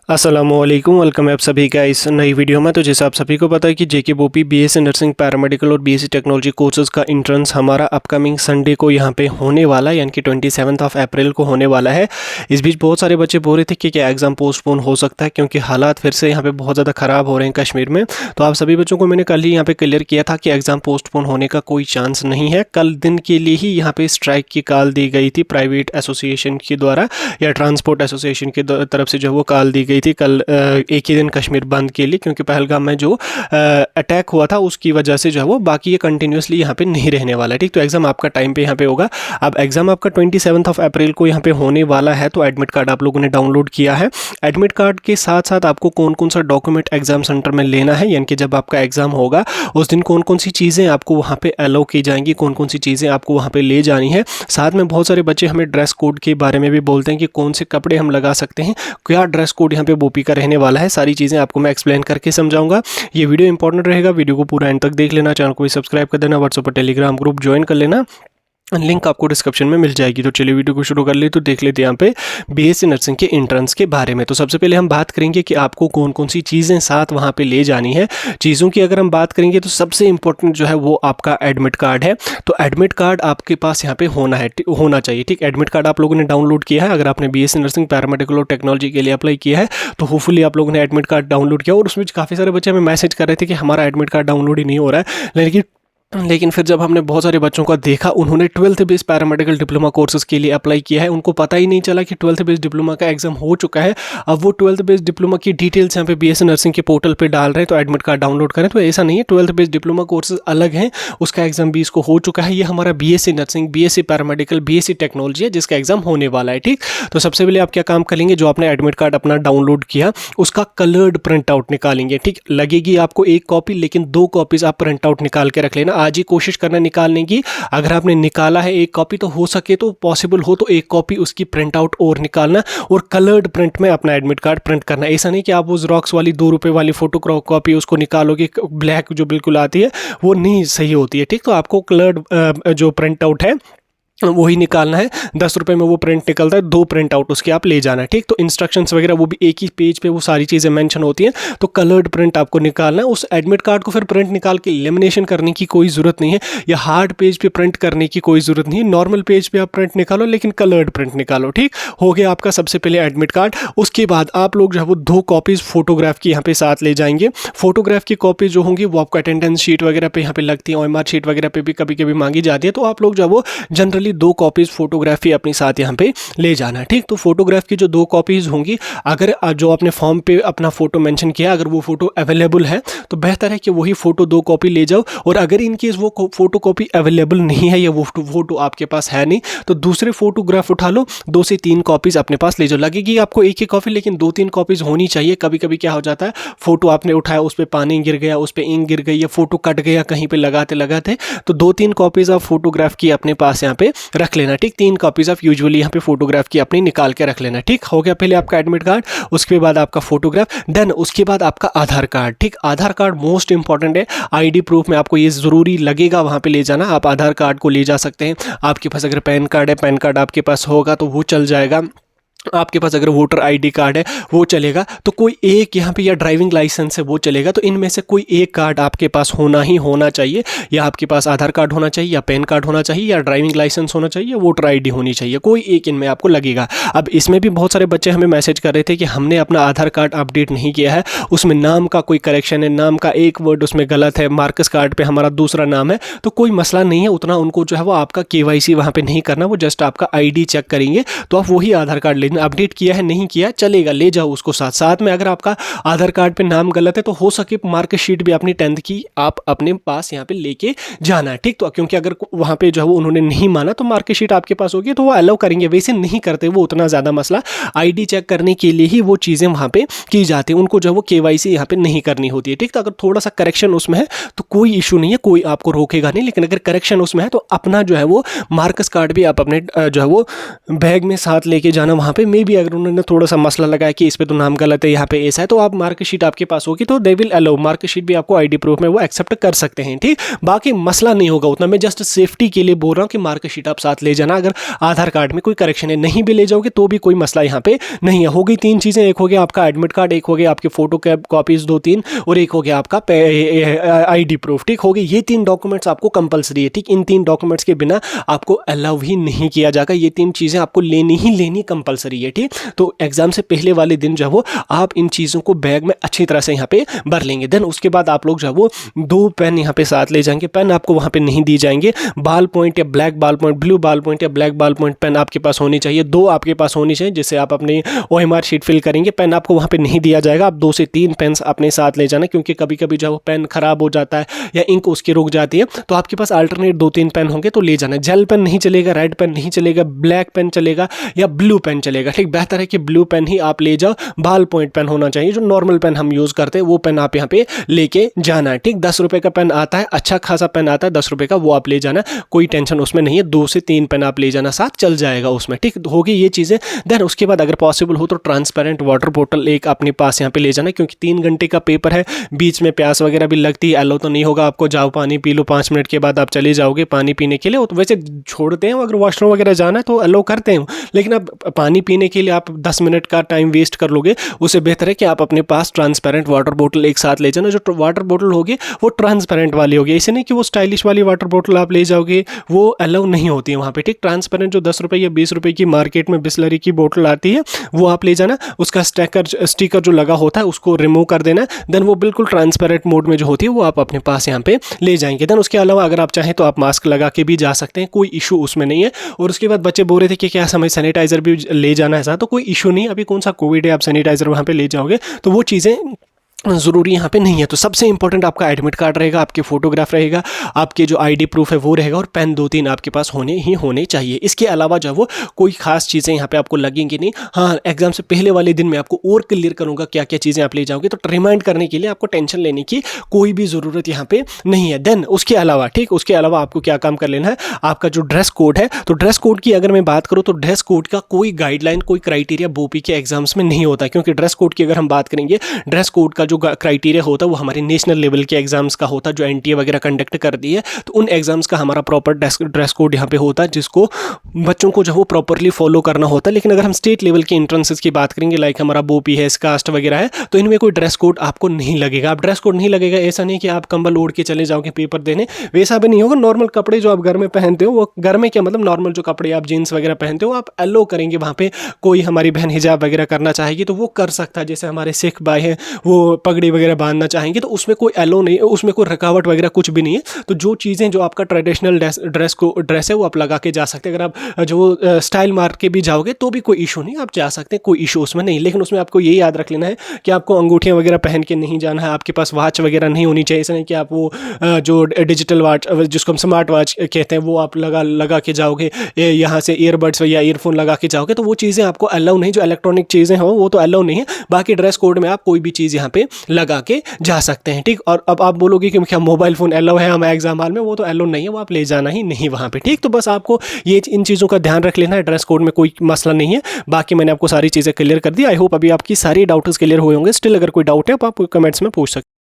अस्सलामुअलैकुम, वेलकम है आप सभी का इस नई वीडियो में। तो जैसे आप सभी को पता है कि जेकेबीओपी बीएससी नर्सिंग पैरामेडिकल और बीएससी टेक्नोलॉजी कोर्सेज का एंट्रेंस हमारा अपकमिंग संडे को यहाँ पे होने वाला है, यानी कि 27 अप्रैल को होने वाला है। इस बीच बहुत सारे बच्चे बोल रहे थे कि क्या एग्ज़ाम पोस्टपोन हो सकता है, क्योंकि हालात फिर से यहाँ पे बहुत ज़्यादा ख़राब हो रहे हैं कश्मीर में। तो आप सभी बच्चों को मैंने कल ही यहाँ पे क्लियर किया था कि एग्ज़ाम पोस्टपोन होने का कोई चांस नहीं है। कल दिन के लिए ही यहाँ पे स्ट्राइक की कॉल दी गई थी प्राइवेट एसोसिएशन के द्वारा या ट्रांसपोर्ट एसोसिएशन की तरफ से जो वो कॉल दी गई थी कल एक ही दिन कश्मीर बंद के लिए, क्योंकि पहलगाम में जो अटैक हुआ था उसकी वजह से जो है वो बाकी ये कंटिन्यूसली यहाँ पे नहीं रहने वाला है। ठीक, तो एग्जाम आपका टाइम पे यहाँ पे होगा। अब एग्जाम आपका 27 अप्रैल को यहाँ पे होने वाला है। तो एडमिट कार्ड आप लोगों ने डाउनलोड किया है। एडमिट कार्ड के साथ साथ आपको कौन कौन सा डॉक्यूमेंट एग्जाम सेंटर में लेना है, यानी कि जब आपका एग्जाम होगा उस दिन कौन कौन सी चीज़ें आपको वहाँ पे अलाउ की जाएंगी, कौन कौन सी चीज़ें आपको वहाँ पे ले जानी है। साथ में बहुत सारे बच्चे हमें ड्रेस कोड के बारे में भी बोलते हैं कि कौन से कपड़े हम लगा सकते हैं, क्या ड्रेस कोड यहाँ पे बोपी का रहने वाला है। सारी चीज़ें आपको मैं एक्सप्लेन करके समझाऊंगा। ये वीडियो इंपॉर्टेंट रहेगा, वीडियो को पूरा एंड तक देख लेना। चैनल को भी सब्सक्राइब कर देना, व्हाट्सएप पर टेलीग्राम ग्रुप ज्वाइन कर लेना, लिंक आपको डिस्क्रिप्शन में मिल जाएगी। तो चलिए वीडियो को शुरू कर ले। तो देख लेते हैं यहाँ पे बीएससी नर्सिंग के एंट्रेंस के बारे में। तो सबसे पहले हम बात करेंगे कि आपको कौन कौन सी चीज़ें साथ वहाँ पे ले जानी है। चीज़ों की अगर हम बात करेंगे तो सबसे इंपॉर्टेंट जो है वो आपका एडमिट कार्ड है। तो एडमिट कार्ड आपके पास यहाँ पे होना चाहिए। ठीक, एडमिट कार्ड आप लोगों ने डाउनलोड किया है। अगर आपने बीएससी नर्सिंग पैरामेडिकल और टेक्नोलॉजी के लिए अप्लाई किया है तो होपफुली आप लोगों ने एडमिट कार्ड डाउनलोड किया। और उसमें काफ़ी सारे बच्चे हमें मैसेज कर रहे थे कि हमारा एडमिट कार्ड डाउनलोड ही नहीं हो रहा है। लेकिन फिर जब हमने बहुत सारे बच्चों का देखा, उन्होंने 12th base paramedical diploma courses के लिए अप्लाई किया है, उनको पता ही नहीं चला कि 12th बेस डिप्लोमा का एग्जाम हो चुका है। अब वो 12th बेस डिप्लोमा की डिटेल्स यहाँ पे बीएससी नर्सिंग के पोर्टल पे डाल रहे हैं तो एडमिट कार्ड डाउनलोड करें। तो ऐसा नहीं है, 12th बेस डिप्लोमा कोर्सेज अलग हैं, उसका एग्जाम भी इसको हो चुका है। ये हमारा BSc nursing, BSc paramedical, BSc technology है जिसका एग्जाम होने वाला है। ठीक, तो सबसे पहले आप क्या काम करेंगे, जो आपने एडमिट कार्ड अपना डाउनलोड किया उसका कलर्ड प्रिंट आउट निकालेंगे। ठीक, लगेगी आपको एक कॉपी, लेकिन 2 कॉपीज आप प्रिंट आउट निकाल के रख लेना। आज ही कोशिश करना निकालने की। अगर आपने निकाला है एक कॉपी तो हो सके तो पॉसिबल हो तो एक कॉपी उसकी प्रिंट आउट और निकालना और कलर्ड प्रिंट में अपना एडमिट कार्ड प्रिंट करना। ऐसा नहीं कि आप वो जेरॉक्स वाली 2 रुपए वाली फोटो कॉपी उसको निकालोगे, ब्लैक जो बिल्कुल आती है वो नहीं सही होती है। ठीक, तो आपको कलर्ड जो प्रिंट आउट है वही निकालना है। 10 रुपये में वो प्रिंट निकलता है, 2 प्रिंट आउट उसके आप ले जाना है। ठीक, तो इंस्ट्रक्शंस वगैरह वो भी एक ही पेज पे वो सारी चीज़ें मेंशन होती हैं। तो कलर्ड प्रिंट आपको निकालना है। उस एडमिट कार्ड को फिर प्रिंट निकाल के लेमिनेशन करने की कोई ज़रूरत नहीं है, या हार्ड पेज पे प्रिंट करने की कोई ज़रूरत नहीं है। नॉर्मल पेज पे आप प्रिंट निकालो, लेकिन कलर्ड प्रिंट निकालो। ठीक, हो गया आपका सबसे पहले एडमिट कार्ड। उसके बाद आप लोग जो है वो 2 कॉपीज़ फोटोग्राफ की यहाँ पे साथ ले जाएंगे। फोटोग्राफ की कॉपी जो होंगी वो आपको अटेंडेंस शीट वगैरह पे यहाँ पे लगती है, OMR शीट वगैरह पे भी कभी कभी मांगी जाती है। तो आप लोग जो है वो जनरली 2 कॉपीज़ फोटोग्राफी अपने साथ यहाँ पे ले जाना है। ठीक, तो फोटोग्राफ की जो 2 कॉपीज होंगी, अगर जो आपने फॉर्म पे अपना फोटो मेंशन किया अगर वो फोटो अवेलेबल है तो बेहतर है कि वही फोटो 2 कॉपी ले जाओ। और अगर इनकेस वो फोटो कॉपी अवेलेबल नहीं है या वो फोटो आपके पास है नहीं तो दूसरे फोटोग्राफ उठा लो, 2 से 3 कॉपीज अपने पास ले जाओ। लगेगी आपको एक ही कॉपी, लेकिन 2-3 कॉपीज होनी चाहिए। कभी कभी क्या हो जाता है, फोटो आपने उठाया उस पर पानी गिर गया, उस पर इंक गिर गई, या फोटो कट गया कहीं पे लगाते लगाते, तो 2-3 कॉपीज आप फोटोग्राफ की अपने पास यहाँ पे रख लेना। ठीक, 3 कॉपीज आप यूजुअली यहाँ पे फोटोग्राफ की अपनी निकाल के रख लेना। ठीक, हो गया पहले आपका एडमिट कार्ड, उसके बाद आपका फोटोग्राफ, देन उसके बाद आपका आधार कार्ड। ठीक, आधार कार्ड मोस्ट इंपॉर्टेंट है। आईडी प्रूफ में आपको ये जरूरी लगेगा वहाँ पे ले जाना। आप आधार कार्ड को ले जा सकते हैं। आपके पास अगर पैन कार्ड है, पैन कार्ड आपके पास होगा तो वो चल जाएगा। आपके पास अगर वोटर आईडी कार्ड है वो चलेगा। तो कोई एक यहाँ पे, या ड्राइविंग लाइसेंस है वो चलेगा। तो इनमें से कोई एक कार्ड आपके पास होना चाहिए। या आपके पास आधार कार्ड होना चाहिए, या पैन कार्ड होना चाहिए, या ड्राइविंग लाइसेंस होना चाहिए, या वोटर आईडी होनी चाहिए। कोई एक इनमें आपको लगेगा। अब इसमें भी बहुत सारे बच्चे हमें मैसेज कर रहे थे कि हमने अपना आधार कार्ड अपडेट नहीं किया है, उसमें नाम का कोई करेक्शन है, नाम का एक वर्ड उसमें गलत है, मार्कस कार्ड पर हमारा दूसरा नाम है। तो कोई मसला नहीं है, उतना उनको जो है वो आपका KYC वहाँ पर नहीं करना, वो जस्ट आपका ID चेक करेंगे। तो आप वही आधार कार्ड लेना। अपडेट किया है नहीं किया चलेगा, ले जाओ उसको साथ साथ में। अगर आपका आधार कार्ड पे नाम गलत है तो हो सके मार्कशीट भी अपनी 10th की आप अपने पास यहाँ पे लेके जाना है। ठीक, तो क्योंकि अगर वहाँ पे जो है वो उन्होंने नहीं माना तो मार्कशीट आपके पास होगी तो वो अलाउ करेंगे। वैसे नहीं करते वो उतना ज़्यादा मसला, ID चेक करने के लिए ही वो चीज़ें वहाँ पे की जाती है। उनको जो है वो KYC यहाँ पे नहीं करनी होती है। ठीक, तो अगर थोड़ा सा करेक्शन उसमें है तो कोई इशू नहीं है, कोई आपको रोकेगा नहीं। लेकिन अगर करेक्शन उसमें है तो अपना जो है वो मार्कस कार्ड भी आप अपने जो है वो बैग में साथ लेके जाना, वहाँ पे मे बी अगर उन्होंने थोड़ा सा मसला लगाया कि इस पे तो नाम गलत है, यहाँ पे ऐसा है, तो आप मार्कशीट आपके पास होगी तो दे विल अलाउ, मार्कशीट भी आपको आईडी प्रूफ में वो एक्सेप्ट कर सकते हैं। ठीक, बाकी मसला नहीं होगा उतना। मैं जस्ट सेफ्टी के लिए बोल रहा हूँ कि मार्कशीट आप साथ ले जाना। अगर आधार कार्ड में कोई करेक्शन है, नहीं भी ले जाओगे तो भी कोई मसला यहाँ पे नहीं है। हो गई 3 चीज़ें, एक हो गया आपका एडमिट कार्ड, एक हो गया आपके फोटो कॉपीज 2-3, और एक हो गया आपका आईडी प्रूफ। ठीक, हो गई ये 3 डॉक्यूमेंट्स आपको कंपलसरी है। ठीक, इन 3 डॉक्यूमेंट्स के बिना आपको अलाउ ही नहीं किया जाएगा। ये 3 चीज़ें आपको लेनी कंपलसरी है। ठीक, तो एग्जाम से पहले वाले दिन जो है वो आप इन चीज़ों को बैग में अच्छी तरह से यहाँ पे भर लेंगे। देन उसके बाद आप लोग जो है वो 2 पेन यहाँ पे साथ ले जाएंगे। पेन आपको वहाँ पे नहीं दी जाएंगे। बाल पॉइंट या ब्लैक बाल पॉइंट, ब्लू बाल पॉइंट या ब्लैक बाल पॉइंट पेन आपके पास होनी चाहिए। 2 आपके पास होनी चाहिए जिससे आप अपनी OMR शीट फिल करेंगे। पेन आपको वहाँ पे नहीं दिया जाएगा। आप 2 से 3 पेन अपने साथ ले जाना, क्योंकि कभी कभी जो पेन खराब हो जाता है या इंक उसकी रुक जाती है, तो आपके पास अल्टरनेट 2-3 पेन होंगे तो ले जाना। जेल पेन नहीं चलेगा, रेड पेन नहीं चलेगा, ब्लैक पेन चलेगा या ब्लू पेन चलेगा। ठीक, बेहतर है कि ब्लू पेन ही आप ले जाओ। बाल पॉइंट पेन होना चाहिए, जो नॉर्मल पेन हम यूज़ करते हैं वो पेन आप यहाँ पे लेके जाना है। ठीक, 10 रुपये का पेन आता है, अच्छा खासा पेन आता है 10 रुपये का, वो आप ले जाना, कोई टेंशन उसमें नहीं है। 2 से 3 पेन आप ले जाना साथ, चल जाएगा उसमें। ठीक, होगी ये चीज़ें। देन उसके बाद अगर पॉसिबल हो तो ट्रांसपेरेंट वाटर बोतल एक अपने पास यहाँ पे ले जाना, क्योंकि 3 घंटे का पेपर है, बीच में प्यास वगैरह भी लगती है। अलो तो नहीं होगा आपको, जाओ पानी पी लो, 5 मिनट के बाद आप चले जाओगे पानी पीने के लिए। तो वैसे छोड़ते हैं, अगर वॉशरूम वगैरह जाना है तो अलो करते हैं, लेकिन अब पानी पीने के लिए आप 10 मिनट का टाइम वेस्ट कर लोगे, उससे बेहतर है कि आप अपने पास ट्रांसपेरेंट वाटर बोतल एक साथ ले जाना। जो वाटर बोतल होगी वो ट्रांसपेरेंट वाली होगी, ऐसे नहीं कि वो स्टाइलिश वाली वाटर बोतल आप ले जाओगे, वो अलाउ नहीं होती है वहाँ पे। ठीक, ट्रांसपेरेंट जो 10 रुपये या 20 रुपये की मार्केट में बिस्लरी की बोतल आती है वो आप ले जाना। उसका स्टिकर जो लगा होता है उसको रिमूव कर देना। देन वो बिल्कुल ट्रांसपेरेंट मोड में जो होती है वो आप अपने पास यहाँ पे ले जाएंगे। देन उसके अलावा अगर आप चाहें तो आप मास्क लगा के भी जा सकते हैं, कोई इशू उसमें नहीं है। और उसके बाद बच्चे बोल रहे थे कि क्या हमें सैनिटाइजर भी ले जाना है साथ, तो कोई इशू नहीं। अभी कौन सा कोविड है, आप सैनिटाइजर वहाँ पे ले जाओगे, तो वो चीज़ें ज़रूरी यहाँ पे नहीं है। तो सबसे इंपॉर्टेंट आपका एडमिट कार्ड रहेगा, आपके फोटोग्राफ रहेगा, आपके जो आईडी प्रूफ है वो रहेगा, और पेन 2-3 आपके पास होने चाहिए। इसके अलावा जो है वो कोई खास चीज़ें यहाँ पे आपको लगेंगी नहीं। हाँ, एग्जाम से पहले वाले दिन मैं आपको और क्लियर करूँगा क्या क्या चीज़ें आप ले जाओगे, तो रिमाइंड करने के लिए आपको टेंशन लेने की कोई भी ज़रूरत यहाँ पे नहीं है। देन उसके अलावा, ठीक, उसके अलावा आपको क्या काम कर लेना है, आपका जो ड्रेस कोड है, तो ड्रेस कोड की अगर मैं बात करूँ तो ड्रेस कोड का कोई गाइडलाइन, कोई क्राइटेरिया बोपी के एग्जाम्स में नहीं होता, क्योंकि ड्रेस कोड की अगर हम बात करेंगे, ड्रेस कोड का जो क्राइटेरिया होता है वो हमारे नेशनल लेवल के एग्जाम्स का होता है, जो NTA वगैरह कंडक्ट करती है। तो उन एग्जाम्स का हमारा प्रॉपर ड्रेस कोड यहाँ पे होता है, जिसको बच्चों को जो वो प्रॉपरली फॉलो करना होता है। लेकिन अगर हम स्टेट लेवल के एंट्रेंसेस की बात करेंगे, लाइक हमारा बोपी है, कास्ट वगैरह है, तो इनमें कोई ड्रेस कोड आपको नहीं लगेगा। आप ड्रेस कोड नहीं लगेगा, ऐसा नहीं कि आप कंबल ओढ़ के चले जाओगे पेपर देने, वैसा भी नहीं होगा। नॉर्मल कपड़े जो आप घर में पहनते हो, वो घर में क्या मतलब नॉर्मल जो कपड़े आप जीन्स वगैरह पहनते हो, आप अलो करेंगे वहाँ पे। कोई हमारी बहन हिजाब वगैरह करना चाहेगी तो वो कर सकता है, जैसे हमारे सिख भाई हैं वो पगड़ी वगैरह बांधना चाहेंगे, तो उसमें कोई अलो नहीं है, उसमें कोई रुकावट वगैरह कुछ भी नहीं है। तो जो चीज़ें जो आपका ट्रेडिशनल ड्रेस है वो आप लगा के जा सकते हैं। अगर आप जो स्टाइल मार के भी जाओगे तो भी कोई इशू नहीं, आप जा सकते हैं, कोई इशू उसमें नहीं। लेकिन उसमें आपको ये याद रख लेना है कि आपको अंगूठियाँ वगैरह पहन के नहीं जाना है, आपके पास वॉच वगैरह नहीं होनी चाहिए। ऐसा नहीं कि आप वो जो डिजिटल वॉच जिसको हम स्मार्ट वॉच कहते हैं वो आप लगा के जाओगे, यहाँ से ईयरबड्स या ईयरफोन लगा के जाओगे, तो वो चीज़ें आपको अलाउ नहीं। जो इलेक्ट्रॉनिक चीज़ें हो वो तो अलाउ नहीं है। बाकी ड्रेस कोड में आप कोई भी चीज़ यहाँ पे लगा के जा सकते हैं। ठीक, और अब आप बोलोगे कि क्या मोबाइल फ़ोन अलाउ है हमें एग्जाम हॉल में, वो तो अलाउ नहीं है, वो आप ले जाना ही नहीं वहाँ पे। ठीक, तो बस आपको ये इन चीज़ों का ध्यान रख लेना है। ड्रेस कोड में कोई मसला नहीं है। बाकी मैंने आपको सारी चीज़ें क्लियर कर दी। आई होप अभी आपकी सारी डाउट्स क्लियर हुए होंगे। स्टिल अगर कोई डाउट है आप कमेंट्स में पूछ सकते हैं।